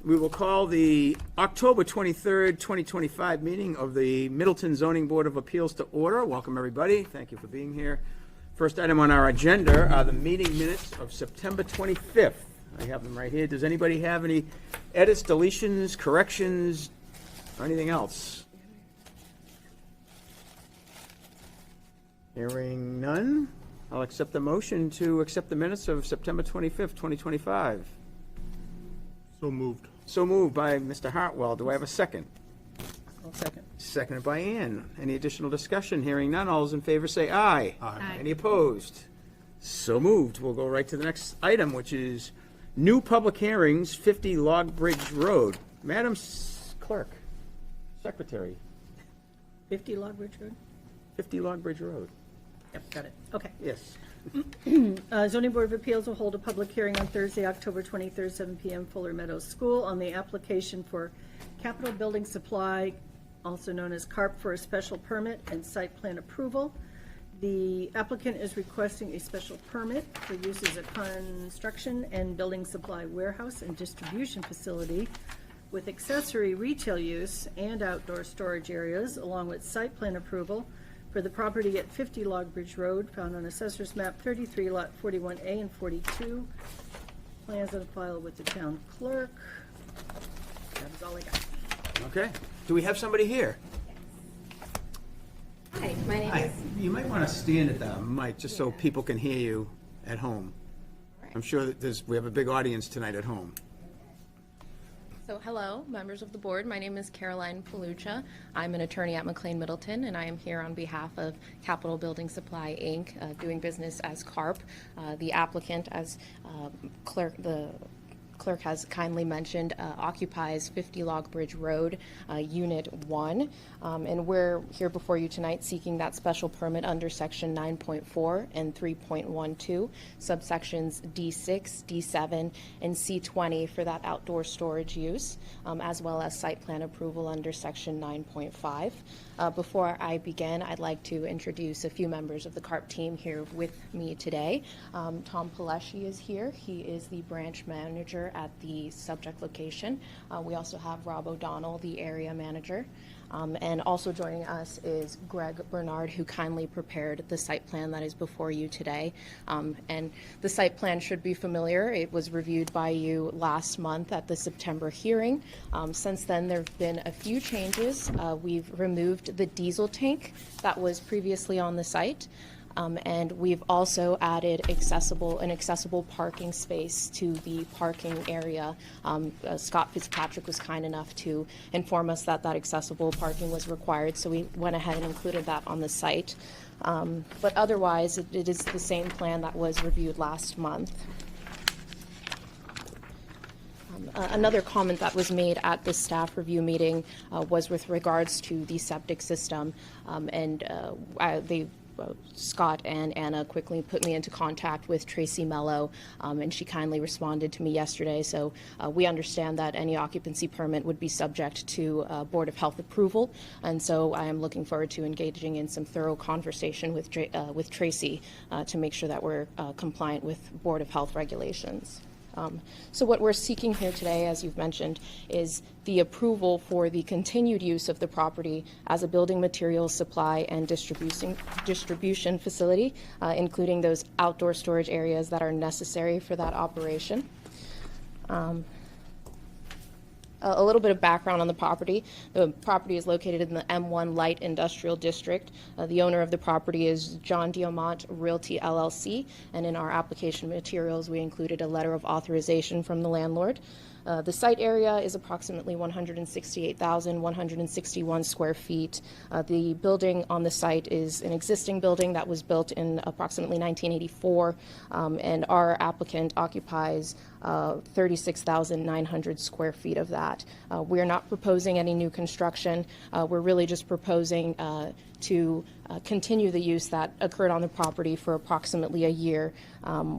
We will call the October 23rd, 2025 meeting of the Middleton Zoning Board of Appeals to order. Welcome, everybody. Thank you for being here. First item on our agenda are the meeting minutes of September 25th. I have them right here. Does anybody have any edits, deletions, corrections, or anything else? Hearing none, I'll accept the motion to accept the minutes of September 25th, 2025. So moved. So moved by Mr. Hartwell. Do I have a second? I'll second. Seconded by Ann. Any additional discussion? Hearing none, all those in favor say aye. Aye. Any opposed? So moved. We'll go right to the next item, which is new public hearings, 50 Log Bridge Road. Madam Clerk, Secretary, 50 Log Bridge Road? 50 Log Bridge Road. Yep, got it. Okay. Yes. Zoning Board of Appeals will hold a public hearing on Thursday, October 23rd, 7 p.m. Fuller Meadows School on the application for Capital Building Supply, also known as CARP, for a special permit and site plan approval. The applicant is requesting a special permit for use as a construction and building supply warehouse and distribution facility with accessory retail use and outdoor storage areas, along with site plan approval for the property at 50 Log Bridge Road, found on Assessor's Map 33, Lot 41A and 42. Plans on file with the town clerk. That is all I got. Okay. Do we have somebody here? Hi, my name Hi. is. You might want to stand at the mic just so people can hear you at home. I'm sure that we have a big audience tonight at home. So, hello, members of the board. My name is Caroline Palucha. I'm an attorney at McLean Middleton, and I am here on behalf of Capital Building Supply, Inc., doing business as CARP. The applicant, as the clerk has kindly mentioned, occupies 50 Log Bridge Road, Unit 1. And we're here before you tonight seeking that special permit under Section 9.4 and 3.12, subsections D6, D7, and C20 for that outdoor storage use, as well as site plan approval under Section 9.5. Before I begin, I'd like to introduce a few members of the CARP team here with me today. Tom Palesci is here. He is the branch manager at the subject location. We also have Rob O'Donnell, the area manager. And also joining us is Greg Bernard, who kindly prepared the site plan that is before you today. And the site plan should be familiar. It was reviewed by you last month at the September hearing. Since then, there have been a few changes. We've removed the diesel tank that was previously on the site. And we've also added an accessible parking space to the parking area. Scott Fitzpatrick was kind enough to inform us that accessible parking was required, so we went ahead and included that on the site. But otherwise, it is the same plan that was reviewed last month. Another comment that was made at the staff review meeting was with regards to the septic system, Scott and Anna quickly put me into contact with Tracy Mello, and she kindly responded to me yesterday. So we understand that any occupancy permit would be subject to Board of Health approval, and so I am looking forward to engaging in some thorough conversation with Tracy to make sure that we're compliant with Board of Health regulations. So what we're seeking here today, as you've mentioned, is the approval for the continued use of the property as a building materials supply and distribution facility, including those outdoor storage areas that are necessary for that operation. A little bit of background on the property. The property is located in the M1 Light Industrial District. The owner of the property is John Diamont Realty LLC, and in our application materials we included a letter of authorization from the landlord. The site area is approximately 168,161 square feet. The building on the site is an existing building that was built in approximately 1984, and our applicant occupies 36,900 square feet of that. We're not proposing any new construction. We're really just proposing to continue the use that occurred on the property for approximately a year,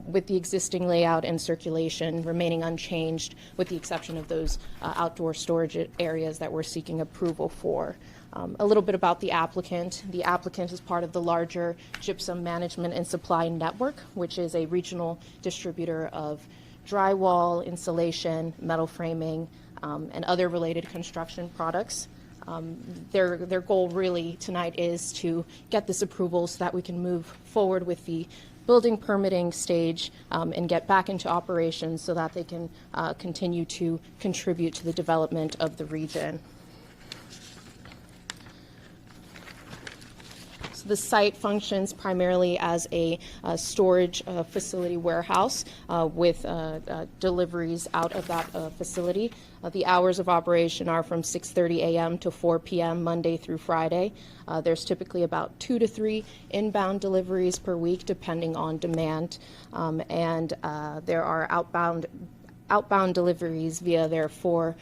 with the existing layout and circulation remaining unchanged, with the exception of those outdoor storage areas that we're seeking approval for. A little bit about the applicant. The applicant is part of the larger Gypsum Management and Supply Network, which is a regional distributor of drywall, insulation, metal framing, and other related construction products. Their goal really tonight is to get this approval so that we can move forward with the building permitting stage and get back into operations so that they can continue to contribute to the development of the region. So the site functions primarily as a storage facility warehouse with deliveries out of that facility. The hours of operation are from 6:30 a.m. to 4 p.m. Monday through Friday. There's typically about 2 to 3 inbound deliveries per week, depending on demand, and there are outbound deliveries via their 4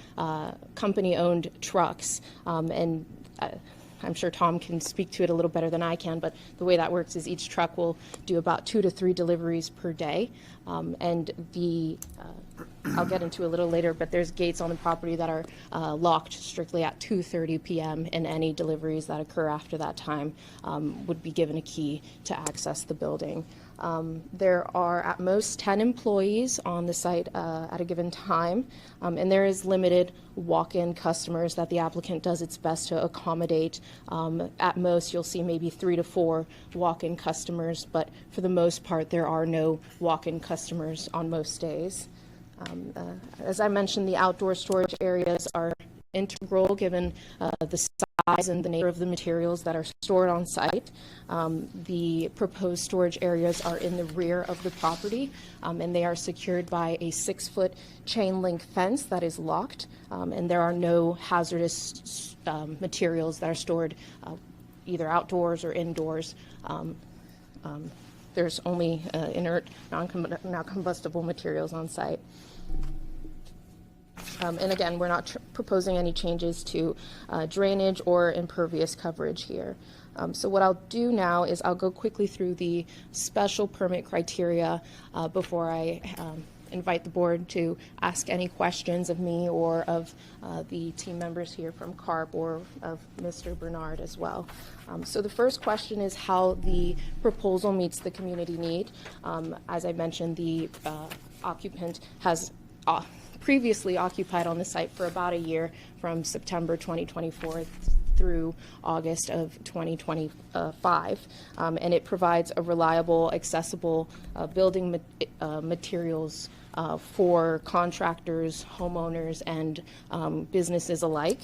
company-owned trucks, and I'm sure Tom can speak to it a little better than I can, but the way that works is each truck will do about 2 to 3 deliveries per day, and I'll get into a little later, but there's gates on the property that are locked strictly at 2:30 p.m., and any deliveries that occur after that time would be given a key to access the building. There are at most 10 employees on the site at a given time, and there is limited walk-in customers that the applicant does its best to accommodate. At most, you'll see maybe 3 to 4 walk-in customers, but for the most part, there are no walk-in customers on most days. As I mentioned, the outdoor storage areas are integral given the size and the nature of the materials that are stored on site. The proposed storage areas are in the rear of the property, and they are secured by a 6-foot chain link fence that is locked, and there are no hazardous materials that are stored either outdoors or indoors. There's only inert, non-combustible materials on site. And again, we're not proposing any changes to drainage or impervious coverage here. So what I'll do now is I'll go quickly through the special permit criteria before I invite the board to ask any questions of me or of the team members here from CARP or of Mr. Bernard as well. So the first question is how the proposal meets the community need. As I mentioned, the occupant has previously occupied on the site for about a year, from September 2024 through August of 2025, and it provides a reliable, accessible building materials for contractors, homeowners, and businesses alike.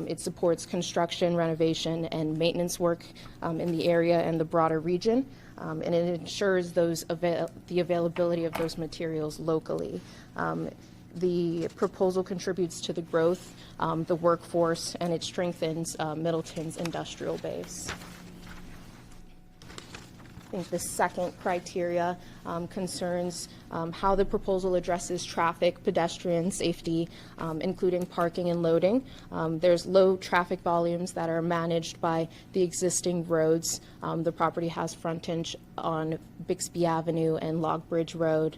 It supports construction, renovation, and maintenance work in the area and the broader region, and it ensures the availability of those materials locally. The proposal contributes to the growth, the workforce, and it strengthens Middleton's industrial base. I think the second criteria concerns how the proposal addresses traffic, pedestrian safety, including parking and loading. There's low traffic volumes that are managed by the existing roads. The property has frontage on Bixby Avenue and Log Bridge Road.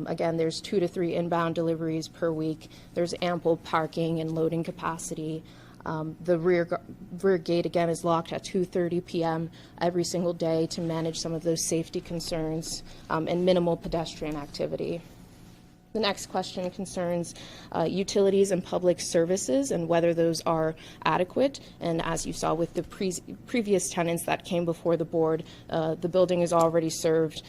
Again, there's 2 to 3 inbound deliveries per week. There's ample parking and loading capacity. The rear gate, again, is locked at 2:30 p.m. every single day to manage some of those safety concerns and minimal pedestrian activity. The next question concerns utilities and public services and whether those are adequate. And as you saw with the previous tenants that came before the board, the building is already serviced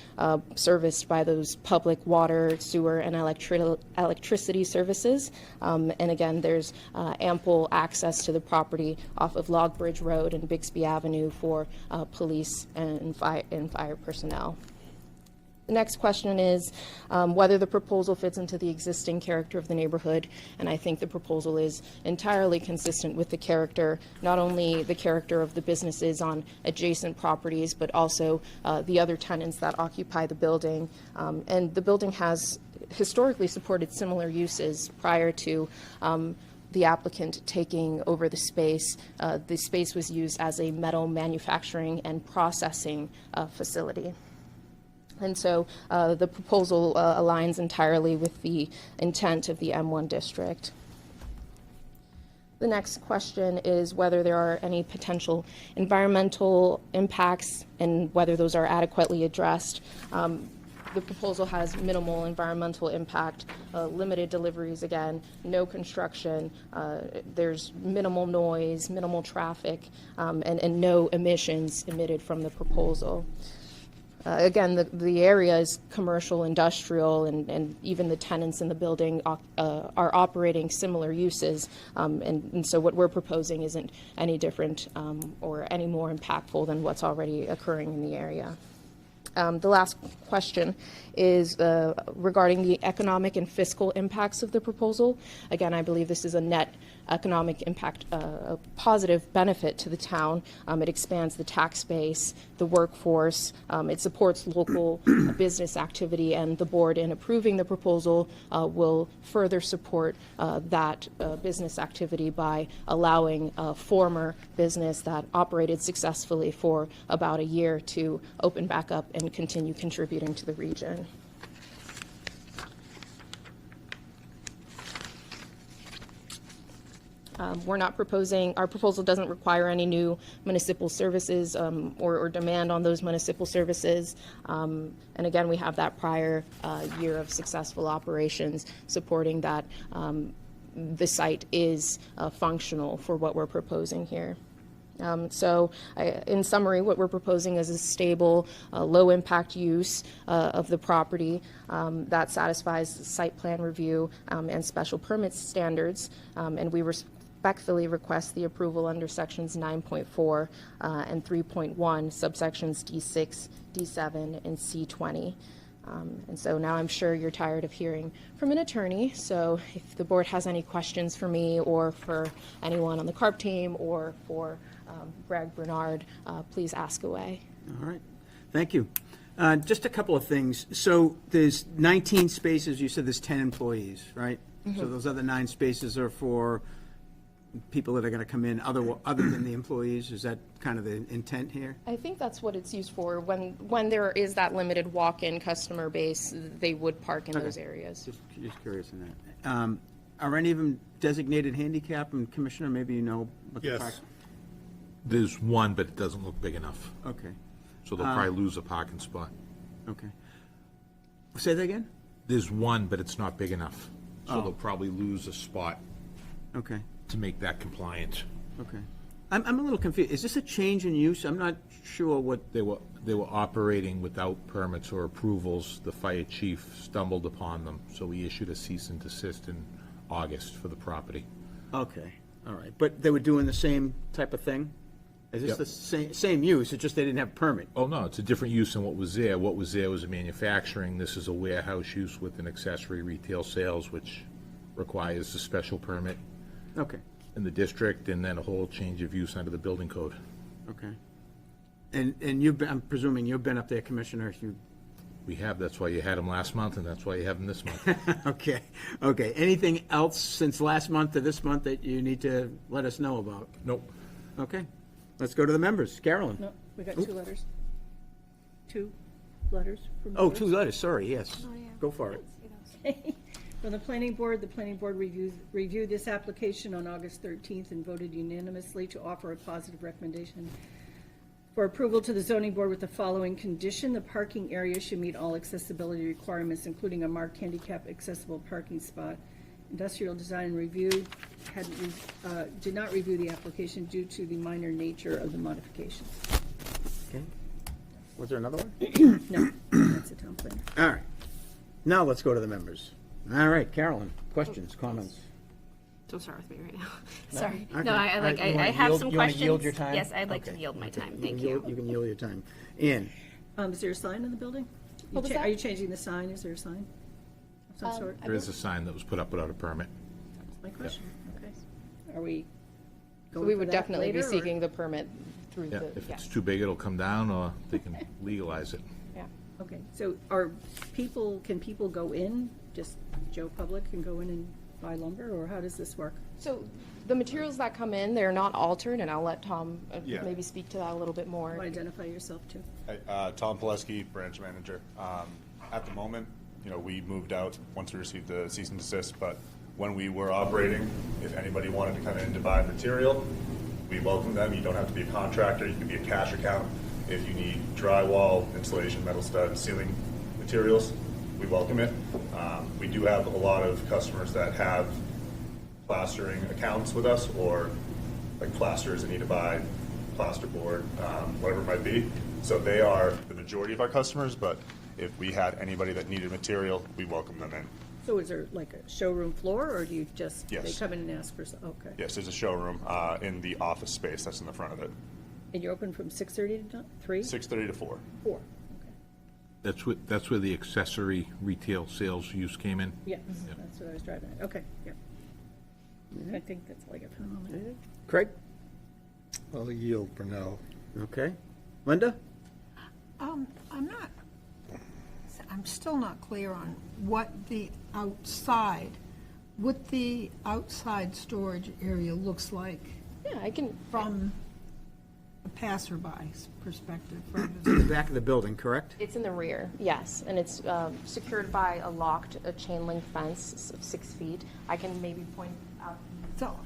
by those public water, sewer, and electricity services. And again, there's ample access to the property off of Log Bridge Road and Bixby Avenue for police and fire personnel. The next question is whether the proposal fits into the existing character of the neighborhood, and I think the proposal is entirely consistent with the character, not only the character of the businesses on adjacent properties, but also the other tenants that occupy the building. And the building has historically supported similar uses prior to the applicant taking over the space. The space was used as a metal manufacturing and processing facility. And so the proposal aligns entirely with the intent of the M1 district. The next question is whether there are any potential environmental impacts and whether those are adequately addressed. the proposal has minimal environmental impact, limited deliveries again, no construction, there's minimal noise, minimal traffic, and no emissions emitted from the proposal. Again, the area is commercial, industrial, and even the tenants in the building are operating similar uses. And so what we're proposing isn't any different or any more impactful than what's already occurring in the area. The last question is regarding the economic and fiscal impacts of the proposal. Again, I believe this is a net economic impact, a positive benefit to the town. It expands the tax base, the workforce, it supports local business activity, and the board, in approving the proposal, will further support that business activity by allowing a former business that operated successfully for about a year to open back up and continue contributing to the region. We're not proposing, our proposal doesn't require any new municipal services or demand on those municipal services. And again, we have that prior year of successful operations supporting that the site is functional for what we're proposing here. In summary, what we're proposing is a stable, low-impact use of the property that satisfies site plan review and special permit standards, and we respectfully request the approval under sections 9.4 and 3.1, subsections D6, D7, and C20. And so now I'm sure you're tired of hearing from an attorney, so if the board has any questions for me or for anyone on the CARP team or for Greg Bernard, please ask away. All right, thank you. Just a couple of things. So there's 19 spaces, you said there's 10 employees, right? Mm-hmm. So those other 9 spaces are for people that are going to come in other than the employees? Is that kind of the intent here? I think that's what it's used for. When there is that limited walk-in customer base, they would park in those areas. Just curious on that. Are any of them designated handicap? And Commissioner, maybe you know what the park? There's one, but it doesn't look big enough. Okay. So they'll probably lose a parking spot. Okay. Say that again? There's one, but it's not big enough. So they'll probably lose a spot Okay. to make that compliant. Okay. I'm a little confused. Is this a change in use? I'm not sure what. They were operating without permits or approvals. The fire chief stumbled upon them, so he issued a cease and desist in August for the property. Okay. All right. But they were doing the same type of thing? Is this Yep. the same use? It's just they didn't have a permit? Oh, no, it's a different use than what was there. What was there was a manufacturing. This is a warehouse use with an accessory retail sales, which requires a special permit Okay. in the district, and then a whole change of use under the building code. Okay. And you've been, I'm presuming you've been up there, Commissioner, We have, that's why you had them last month, and that's why you have them this month. Okay. Okay. Anything else since last month to this month that you need to let us know about? Nope. Okay. Let's go to the members. Carolyn? No, we got 2 letters. 2 letters from. Oh, members. 2 letters, sorry, yes. Oh, yeah. Go for it. From the planning board reviewed this application on August 13th and voted unanimously to offer a positive recommendation for approval to the zoning board with the following condition. The parking area should meet all accessibility requirements, including a marked handicap accessible parking spot. Industrial design review did not review the application due to the minor nature of the modifications. Okay. Was there another one? No, that's a town planner. All right. Now let's go to the members. All right, Carolyn, questions, comments? Don't start with me right now. Sorry. Okay. No, All right, you I wanna have yield- some you wanna questions. yield your time? Yes, I'd like Okay. to yield my time. Okay. Thank You you. can yield your time. Ian? Is there a sign in the building? What was that? Are you changing the sign? Is there a sign of some sort? There is a sign that was put up without a permit. That's my question. Okay. Are we So going we for would that definitely be later, or- seeking the permit through Yeah, the, if yeah. it's too big, it'll come down, or they can legalize it. Yeah. Okay, so can people go in, just Joe Public can go in and buy lumber, or how does this work? So the materials that come in, they're not altered, and I'll let Tom Yeah. maybe speak to that a little bit more. Identify yourself too. Hi, Tom Pileski, branch manager. At the moment, we moved out once we received the cease and desist, but when we were operating, if anybody wanted to come in to buy material, we welcome them. You don't have to be a contractor, you can be a cash account. If you need drywall, insulation, metal studs, ceiling materials, we welcome it. We do have a lot of customers that have plastering accounts with us, or like plasters that need to buy plasterboard, whatever it might be. So they are the majority of our customers, but if we had anybody that needed material, we welcome them in. So is there like a showroom floor, or do you just, they Yes. come in and ask for, okay. Yes, there's a showroom in the office space that's in the front of it, And you're open from 6:30 to 3? 6:30 to 4. 4, okay. That's where the accessory retail sales use came in. Yes, that's what I was driving at, okay, yeah. I think that's all I got for the moment. Craig? I'll yield for now. Okay. Linda? I'm still not clear on what the outside storage area looks like Yeah, I can, from a passerby's perspective. The back of the building, correct? it's in the rear, yes, and it's secured by a chain link fence of 6 feet. I can maybe point out. So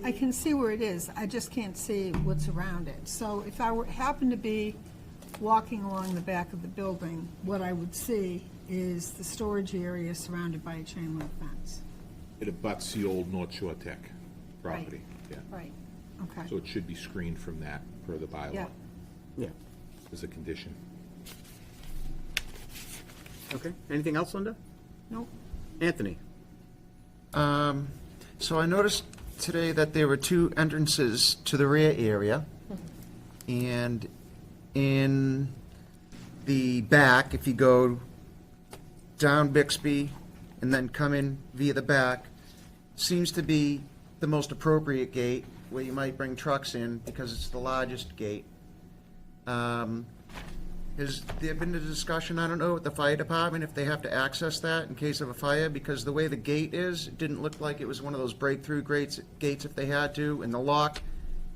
I can see where it is, I just can't see what's around it. So if I happened to be walking along the back of the building, what I would see is the storage area surrounded by a chain link fence. It abuts the old North Shore Tech property, yeah. Right, So okay, it should be screened from that per the bylaw yeah. Yeah. as a condition. Okay. Anything else, Linda? Nope. Anthony? So I noticed today that there were 2 entrances to the rear area. And in the back, if you go down Bixby and then come in via the back, seems to be the most appropriate gate where you might bring trucks in because it's the largest gate. Has there been a discussion, I don't know, with the fire department, if they have to access that in case of a fire? Because the way the gate is, it didn't look like it was one of those breakthrough gates if they had to, and the lock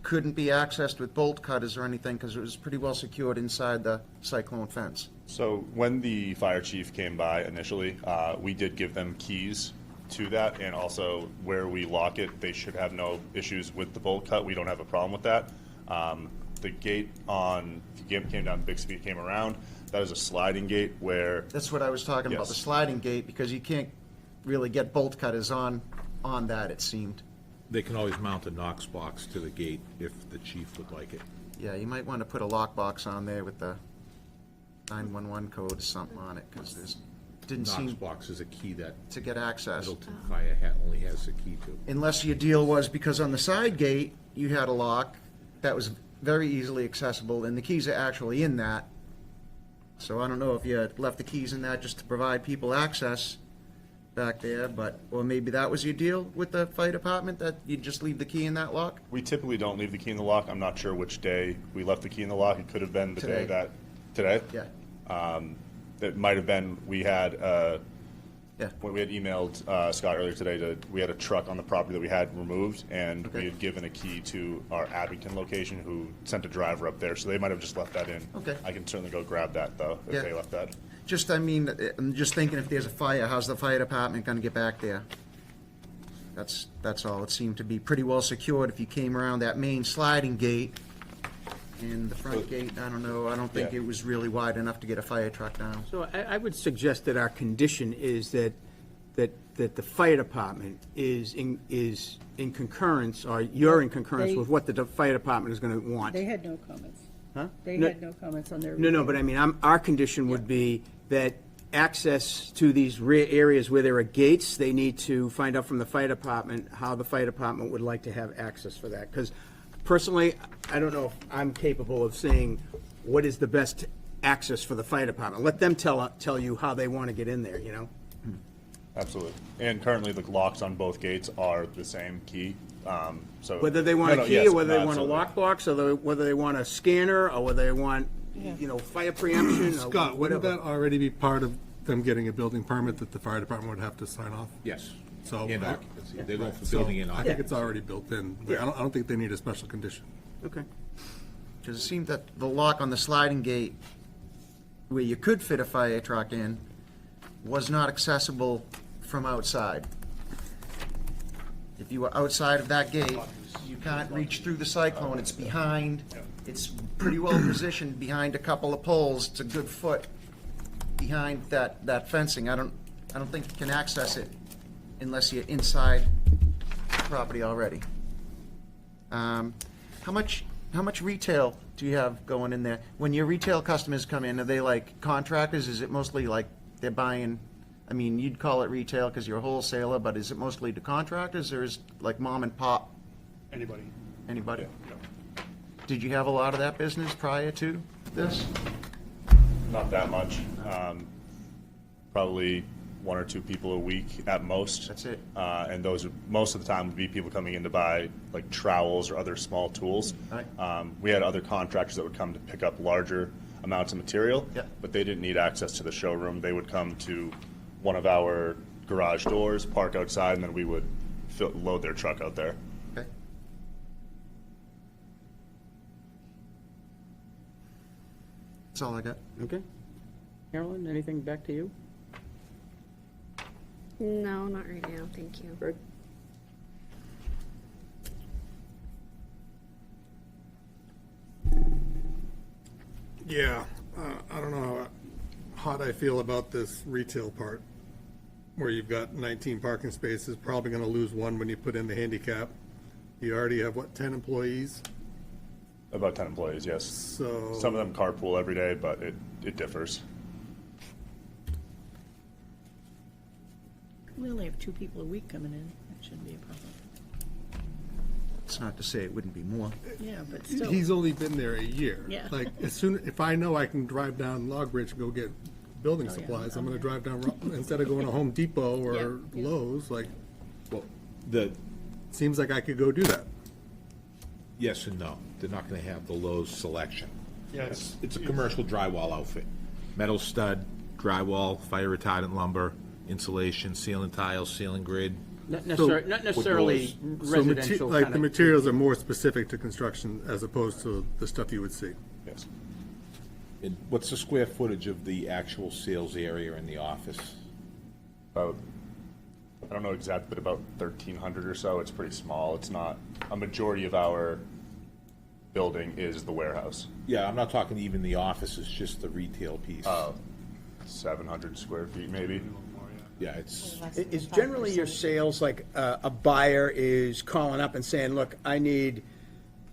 couldn't be accessed with bolt cutters or anything because it was pretty well secured inside the cyclone fence. So when the fire chief came by initially, we did give them keys to that, and also where we lock it, they should have no issues with the bolt cut. We don't have a problem with that. The gate if you came down Bixby, came around, that is a sliding gate where, That's what I was talking about, Yes. the sliding gate, because you can't really get bolt cutters on that, it seemed. They can always mount a Knox box to the gate if the chief would like it. Yeah, you might want to put a lockbox on there with the 911 code or something on it, because there's, didn't Knox seem box is a key that to get access. Middleton Fire only has the key to. Unless your deal was, because on the side gate, you had a lock that was very easily accessible, and the keys are actually in that. So I don't know if you had left the keys in that just to provide people access back there, but, or maybe that was your deal with the fire department, that you'd just leave the key in that lock? we typically don't leave the key in the lock. I'm not sure which day we left the key in the lock. It could have been the day Today. today? Yeah, That might have been, we had, yeah. when we had emailed Scott earlier today, we had a truck on the property that we had removed, and we Okay. had given a key to our Abington location, who sent a driver up there, so they might have just left that in. Okay. I can certainly go grab that, though, if Yeah. they left that. Just, I mean, I'm just thinking if there's a fire, how's the fire department gonna get back there? That's all. It seemed to be pretty well secured if you came around that main sliding gate. And the front gate, I don't know, I don't think Yeah. it was really wide enough to get a fire truck down. So I would suggest that our condition is that the fire department is in concurrence, or you're in concurrence They- with what the fire department is going to want. They had no comments. Huh? They No- had no comments on their. No, but I mean, our condition would be that access to these rear areas where there are gates, they need to find out from the fire department how the fire department would like to have access for that. Because personally, I don't know if I'm capable of saying what is the best access for the fire department. Let them tell you how they want to get in there, you know? Absolutely. And currently, the locks on both gates are the same key, so. Whether they want No, a no, key, yes, or whether they no, want a absolutely. lockbox, or whether they want a scanner, or whether they want, fire preemption, or Scott, wouldn't whatever. that already be part of them getting a building permit that the fire department would have to sign off? Yes. So- In occupancy. They're going for So building in I think occupancy. it's already built in. I don't think they need a special condition. Okay. Because it seemed that the lock on the sliding gate, where you could fit a fire truck in, was not accessible from outside. If you were outside of that gate, you can't reach through the cyclone, it's behind, it's pretty well positioned behind a couple of poles, it's a good foot behind that fencing. I don't think you can access it unless you're inside the property already. How much retail do you have going in there? When your retail customers come in, are they like contractors? Is it mostly like they're buying, I mean, you'd call it retail because you're a wholesaler, but is it mostly to contractors or is like mom and pop? Anybody. Anybody? Did you have a lot of that business prior to this? Not that much. Probably 1 or 2 people a week at most. That's it. And those, most of the time, would be people coming in to buy like trowels or other small tools. Right. We had other contractors that would come to pick up larger amounts of material, Yep. but they didn't need access to the showroom. They would come to one of our garage doors, park outside, and then we would load their truck out there. Okay. That's all I got. Okay. Carolyn, anything back to you? No, not right now, thank you. Greg? Yeah, I don't know how hot I feel about this retail part, where you've got 19 parking spaces, probably gonna lose one when you put in the handicap. You already have, what, 10 employees? About 10 employees, yes. So. Some of them carpool every day, but it differs. We only have 2 people a week coming in. That shouldn't be a problem. It's not to say it wouldn't be more. Yeah, but still. He's only been there a year. Yeah. Like, if I know I can drive down Log Bridge and go get building Oh, yeah. supplies, I'm gonna drive down, instead of going to Home Depot or Yeah. Lowe's, like, Well, the, seems like I could go do that. yes and no. They're not gonna have the Lowe's selection. Yeah, It's a commercial drywall outfit. Metal stud, drywall, fire retardant lumber, insulation, ceiling tiles, ceiling grid. Not necessarily residential Like, kind the of. materials are more specific to construction as opposed to the stuff you would see. Yes. And what's the square footage of the actual sales area in the office? About, I don't know exactly, but about 1,300 or so. It's pretty small. It's not, a majority of our building is the warehouse. Yeah, I'm not talking even the offices, just the retail piece. 700 square feet, maybe. Yeah, it's, Is generally your sales like a buyer is calling up and saying, look, I need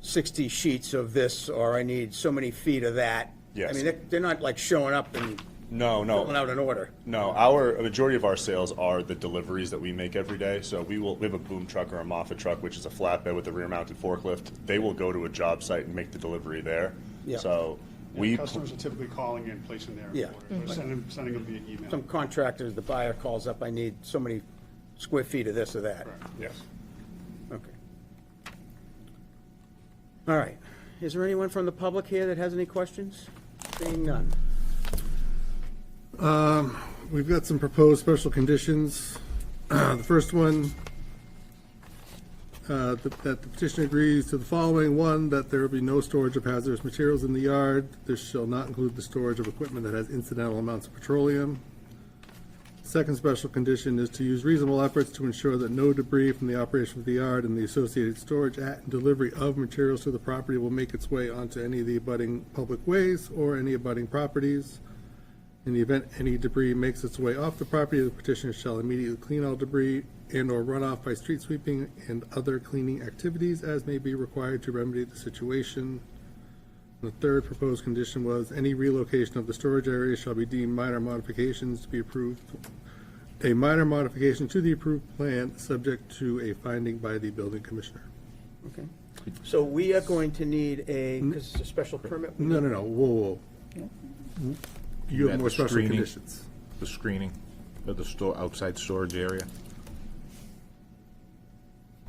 60 sheets of this, or I need so many feet of that? Yes. I mean, they're not like showing up and No, filling no. out an order. No, a majority of our sales are the deliveries that we make every day. So we have a boom truck or a Moffett truck, which is a flatbed with a rear-mounted forklift. They will go to a job site and make the delivery there. Yeah. So we, Customers are typically calling in, placing their Yeah. order, or sending them via email. Some contractors, the buyer calls up, I need so many square feet of this or that. yes. Okay. All right. Is there anyone from the public here that has any questions? Seeing none. We've got some proposed special conditions. The first one, that the petitioner agrees to the following. 1, that there will be no storage of hazardous materials in the yard. This shall not include the storage of equipment that has incidental amounts of petroleum. Second special condition is to use reasonable efforts to ensure that no debris from the operation of the yard and the associated storage at and delivery of materials to the property will make its way onto any of the abutting public ways or any abutting properties. In the event any debris makes its way off the property, the petitioner shall immediately clean all debris and/or runoff by street sweeping and other cleaning activities as may be required to remedy the situation. The third proposed condition was any relocation of the storage area shall be deemed minor modifications to be approved. A minor modification to the approved plan, subject to a finding by the building commissioner. Okay. So we are going to need because it's a special permit. No, whoa. You have had more the special screening. conditions. the screening of the outside storage area.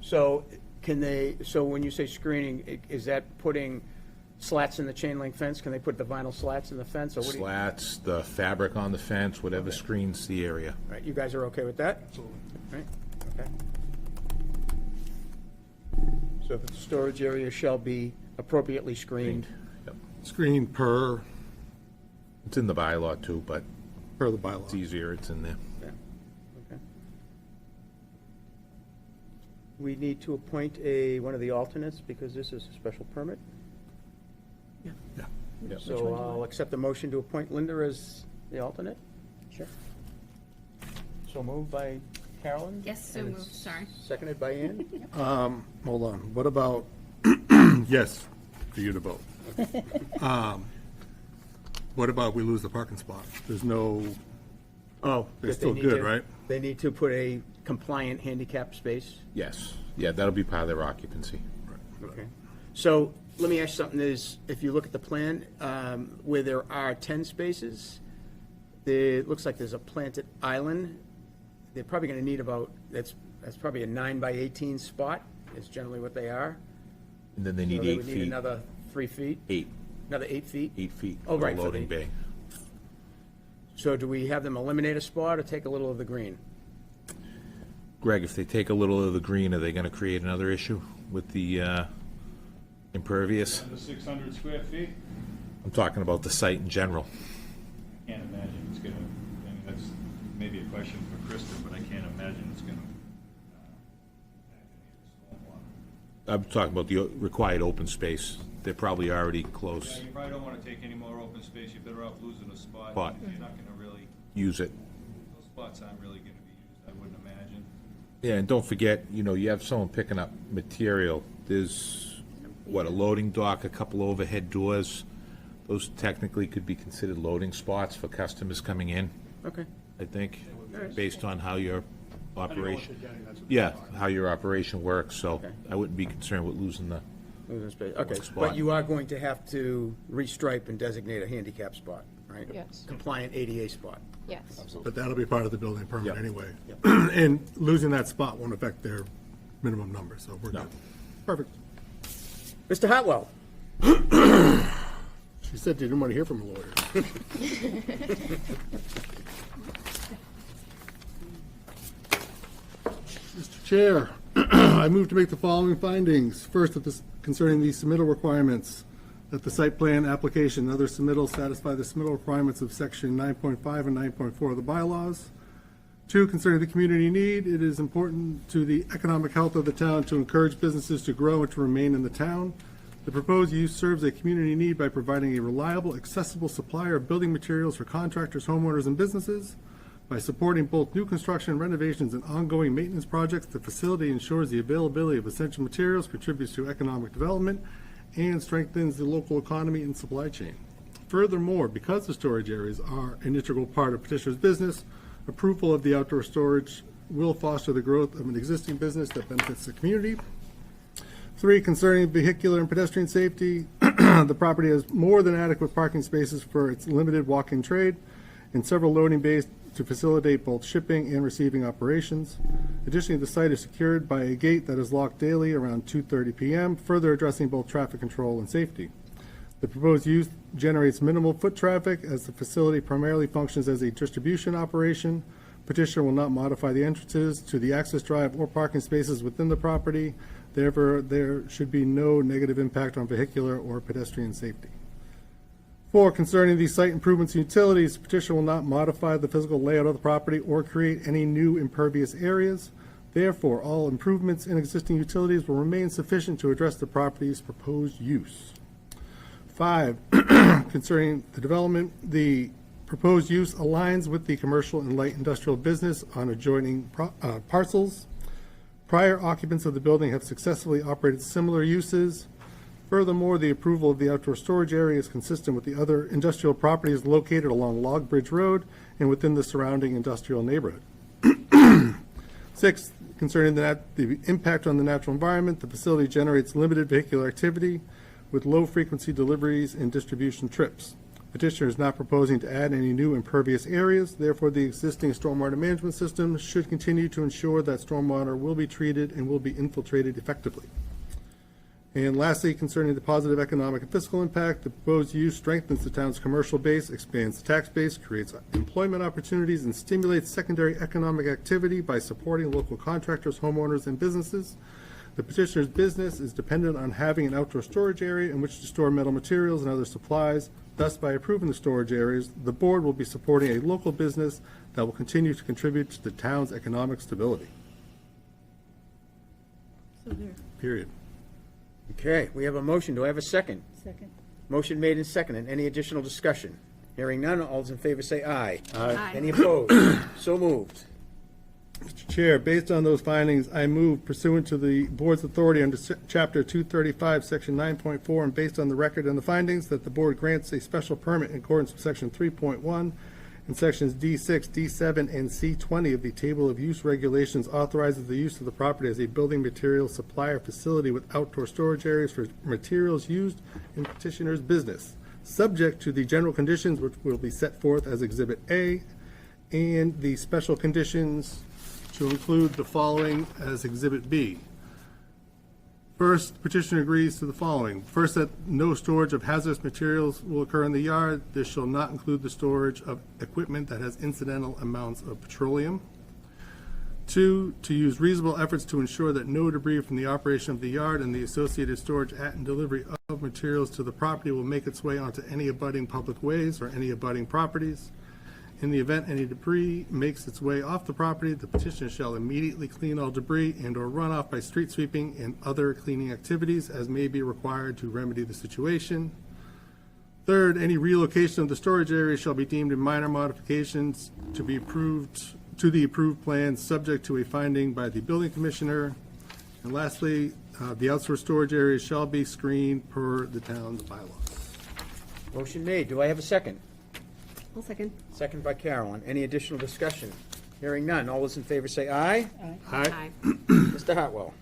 So so when you say screening, is that putting slats in the chain link fence? Can they put the vinyl slats in the fence, or what do you? Slats, the fabric on the fence, whatever screens the area. Right, you guys are okay with that? Absolutely. Right, okay. So the storage area shall be appropriately screened. Yep. Screen per It's in the bylaw too, but the it's bylaw. easier, it's in there. Yeah, okay. We need to appoint one of the alternates because this is a special permit. Yeah. So I'll accept the motion to appoint Linda as the alternate. Manager. So moved by Carolyn? Yes, so And moved, it's sorry. Seconded by Ann? Hold on, what about, yes, for you to vote. What about we lose the parking spot? There's no, Oh. They're that still need good, to- right? They need to put a compliant handicap space? Yes, yeah, that'll be part of their occupancy. Okay. So let me ask you something, is, if you look at the plan, where there are 10 spaces, it looks like there's a planted island. They're probably going to need about, that's probably a 9 by 18 spot, is generally what they are. And then they So need they 8 would need feet. another 3 feet, Eight, another 8 feet? 8 feet. Oh, for a right, for Loading the- bay. So do we have them eliminate a spot or take a little of the green? Greg, if they take a little of the green, are they gonna create another issue with the impervious? The 600 square feet, I'm talking about the site in general. can't imagine it's gonna, I mean, that's maybe a question for Krista, but I can't imagine it's gonna stormwater. I'm talking about the required open space. They're probably already Yeah, close. you probably don't wanna take any more open space, you're better off losing a spot. Spot. You're not gonna really, Use it. those spots aren't really gonna be used, I wouldn't imagine. Yeah, and don't forget, you have someone picking up material. There's, what, a loading dock, a couple overhead doors. Those technically could be considered loading spots for customers coming in, Okay. I think, based on how your Depending on what operation, they're getting, that's what they yeah, are. how your operation works, so Okay. I wouldn't be concerned with losing the, Losing space, okay. Spot. But you are going to have to restripe and designate a handicap spot, right? Yes. Compliant ADA spot. Yes. but that'll be part of the building permit Yep. anyway. Yep. And losing that spot won't affect their minimum number, so we're No. good. Perfect. Mr. Hotwell? She said you didn't want to hear from a lawyer. Mr. Chair, I move to make the following findings. First, concerning the submittal requirements, that the site plan application and other submittals satisfy the submittal requirements of section 9.5 and 9.4 of the bylaws. Two, concerning the community need, it is important to the economic health of the town to encourage businesses to grow and to remain in the town. The proposed use serves a community need by providing a reliable, accessible supplier of building materials for contractors, homeowners, and businesses. By supporting both new construction, renovations, and ongoing maintenance projects, the facility ensures the availability of essential materials, contributes to economic development, and strengthens the local economy and supply chain. Furthermore, because the storage areas are an integral part of petitioner's business, approval of the outdoor storage will foster the growth of an existing business that benefits the community. Three, concerning vehicular and pedestrian safety, the property has more than adequate parking spaces for its limited walk-in trade and several loading bays to facilitate both shipping and receiving operations. Additionally, the site is secured by a gate that is locked daily around 2:30 p.m., further addressing both traffic control and safety. The proposed use generates minimal foot traffic as the facility primarily functions as a distribution operation. Petitioner will not modify the entrances to the access drive or parking spaces within the property. Therefore, there should be no negative impact on vehicular or pedestrian safety. Four, concerning the site improvements and utilities, petitioner will not modify the physical layout of the property or create any new impervious areas. Therefore, all improvements in existing utilities will remain sufficient to address the property's proposed use. Five, concerning the development, the proposed use aligns with the commercial and light industrial business on adjoining parcels. Prior occupants of the building have successfully operated similar uses. Furthermore, the approval of the outdoor storage area is consistent with the other industrial properties located along Log Bridge Road and within the surrounding industrial neighborhood. Six, concerning the impact on the natural environment, the facility generates limited vehicular activity with low-frequency deliveries and distribution trips. Petitioner is not proposing to add any new impervious areas. Therefore, the existing stormwater management system should continue to ensure that stormwater will be treated and will be infiltrated effectively. And lastly, concerning the positive economic and fiscal impact, the proposed use strengthens the town's commercial base, expands the tax base, creates employment opportunities, and stimulates secondary economic activity by supporting local contractors, homeowners, and businesses. The petitioner's business is dependent on having an outdoor storage area in which to store metal materials and other supplies. Thus, by approving the storage areas, the board will be supporting a local business that will continue to contribute to the town's economic stability. So there, Period. Okay, we have a motion. Do I have a second? second. Motion made and seconded. Any additional discussion? Hearing none, all those in favor say aye. Aye. Any opposed? So moved. Mr. Chair, based on those findings, I move pursuant to the board's authority under Chapter 235, Section 9.4, and based on the record and the findings, that the board grants a special permit in accordance with Section 3.1 and Sections D6, D7, and C20 of the Table of Use Regulations authorizes the use of the property as a building material supplier facility with outdoor storage areas for materials used in petitioner's business, subject to the general conditions which will be set forth as Exhibit A, and the special conditions to include the following as Exhibit B. First, petitioner agrees to the following. First, that no storage of hazardous materials will occur in the yard. This shall not include the storage of equipment that has incidental amounts of petroleum. Two, to use reasonable efforts to ensure that no debris from the operation of the yard and the associated storage at and delivery of materials to the property will make its way onto any abutting public ways or any abutting properties. In the event any debris makes its way off the property, the petitioner shall immediately clean all debris and/or runoff by street sweeping and other cleaning activities as may be required to remedy the situation. Third, any relocation of the storage area shall be deemed in minor modifications to be approved, to the approved plan, subject to a finding by the building commissioner. And lastly, the outdoor storage area shall be screened per the town's bylaws. Motion made. Do I have a second? I'll second. Second by Carolyn. Any additional discussion? Hearing none. All those in favor say aye. Aye. Mr. Hartwell.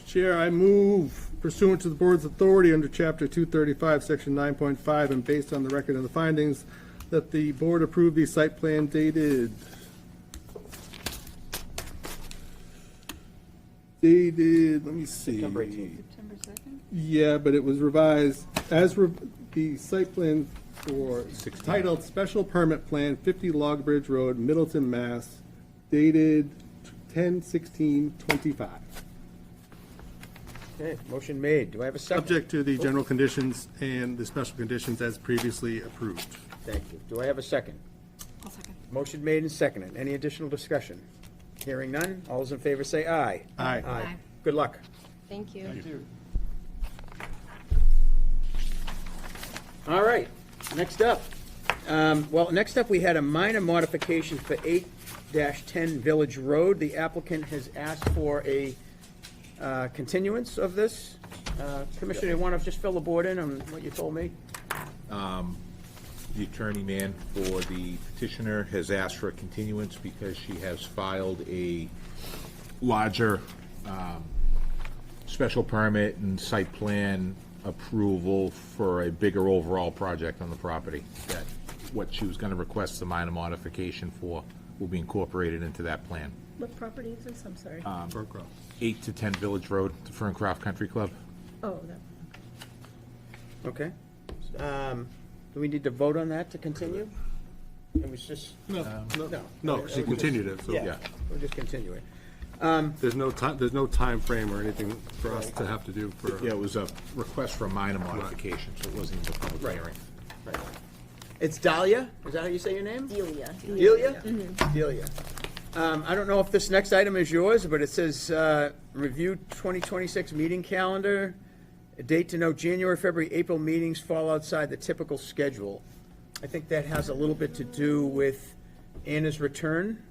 Chair, I move pursuant to the board's authority under Chapter 235, Section 9.5, and based on the record and the findings, that the board approve the site plan dated, let me see. September 18th. Yeah, but it was revised as the site plan for titled Special Permit Plan 50 Log Bridge Road, Middleton, Mass, dated 10/16/25. Okay, motion made. Do I have a second? Subject to the general conditions and the special conditions as previously approved. Thank you. Do I have a second? I'll second. Motion made and seconded. Any additional discussion? Hearing none. All those in favor say aye. Aye. Aye. Good luck. Thank you. All right, next up. Next up, we had a minor modification for 8-10 Village Road. The applicant has asked for a continuance of this. Commissioner, you want to just fill the board in on what you told me? The attorney man for the petitioner has asked for a continuance because she has filed a larger special permit and site plan approval for a bigger overall project on the property. That what she was going to request the minor modification for will be incorporated into that plan. What property is this? I'm sorry. 8-10 Village Road, the Ferncroft Country Club. Oh, that, Okay. Do we need to vote on that to continue? It was just, No, she continued it, so yeah, we'll just continue it. there's no time frame or anything for us to have to do for. Yeah, it was a request for a minor modification, so it wasn't even a public Right. hearing. Right. It's Dahlia? Is that how you say your name? Delia. Delia? Delia. I don't know if this next item is yours, but it says, review 2026 meeting calendar. A date to note, January, February, April meetings fall outside the typical schedule. I think that has a little bit to do with Anna's return.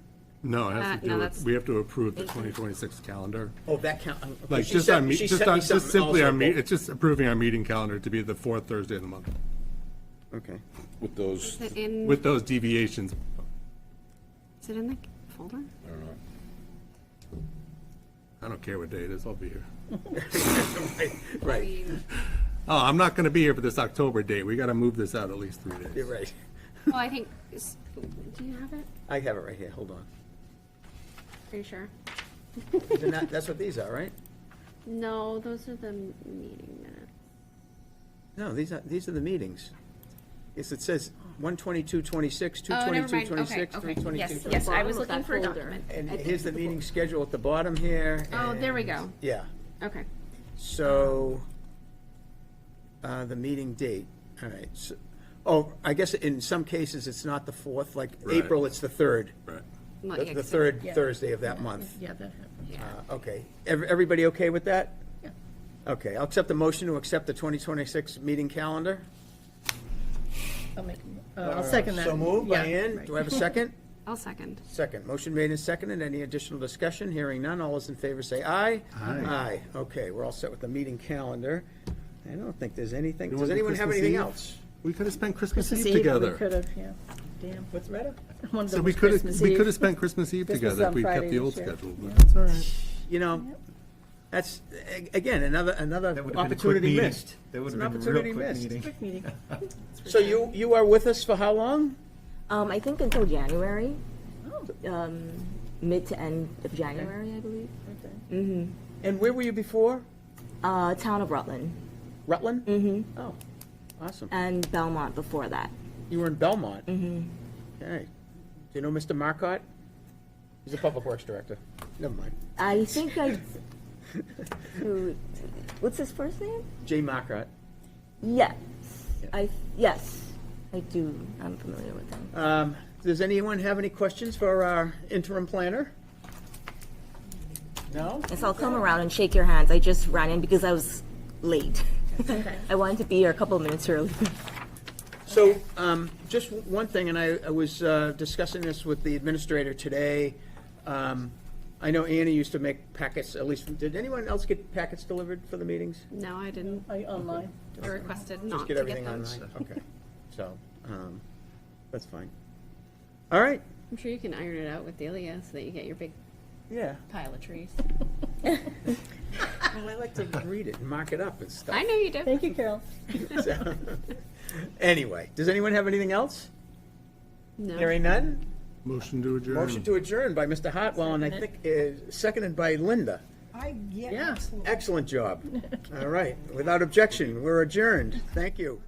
No, it has to no, do that's- with, we have to approve the 2026 calendar. Oh, that count. okay, Like, she just sent- on, she just sent me on, just something simply also. our it's just approving our meeting calendar to be the fourth Thursday of the month, Okay. With those, Is it in, with those deviations. is it in the folder? I don't care what day it is, I'll be here. Right, Oh, I'm not gonna be here for this October date, we gotta move this out at least 3 days. you're right. Well, I think, do you have it? I have it right here, hold on. Are you sure? Isn't that- That's what these are, right? No, those are the meeting minutes. No, these are the meetings. Yes, it says 1/22/26, Oh, never mind. 2/22/26, Okay, okay. 3/22/26. Yes, I was looking for a document. And here's the meeting schedule at the bottom here. Oh, there we and- go. Yeah, Okay. so, the meeting date, all right. So, I guess in some cases, it's not the 4th, like Right. April, it's the 3rd. Right. Well, The yeah, the 'cause- third Yeah. Thursday of that month. Yeah, that happened. Okay. Everybody okay with that? Yeah. Okay, I'll accept the motion to accept the 2026 meeting calendar. I'll make, I'll second that. So moved by Yeah, Ann. right. Do I have a second? I'll second. Second. Motion made and seconded. Any additional discussion? Hearing none. All those in favor say aye. Aye. Okay, we're all set with the meeting calendar. I don't think there's anything. You Does want the anyone have Christmas anything Eve? else? We could have spent Christmas Christmas Eve Eve, we together. could have, yeah. Damn. What's the matter? One of So them we was could Christmas have, we Eve. could have spent Christmas Eve Christmas together on if we kept Friday the old this year. schedule, but that's all right. You know, that's, again, another That would've been a quick opportunity meeting. missed. That It's would've an been a real opportunity quick missed. meeting. Quick meeting. So you are with us for how long? I think until January. Mid to end of January, I believe. Okay. And where were you before? Town of Rutland. Rutland? Mm-hmm. Oh, awesome. And Belmont before that. You were in Belmont? Mm-hmm. Okay. Do you know Mr. Marcotte? He's the Public Works Director. Never mind. I think I. What's his first name? Jay Marcotte. Yes. Yes. I do. I'm familiar with him. Does anyone have any questions for our interim planner? No? Yes, I'll come around and shake your hands. I just ran in because I was late. I wanted to be here a couple of minutes early. So, just one thing, and I was discussing this with the administrator today. I know Annie used to make packets, at least, did anyone else get packets delivered for the meetings? No, I didn't. Online. I requested Just not get to get everything them. online? Okay, so, that's fine. All right, I'm sure you can iron it out with Delia so that you get your big yeah. pile of trees. Well, I like to read it and mark it up and stuff. I know you do. Thank you, Carol. So, anyway, does anyone have anything else? No. Hearing none? Motion to adjourn. Motion to adjourn by Mr. Hartwell, and I think seconded by Linda. Yeah. Excellent job. All right, without objection, we're adjourned. Thank you.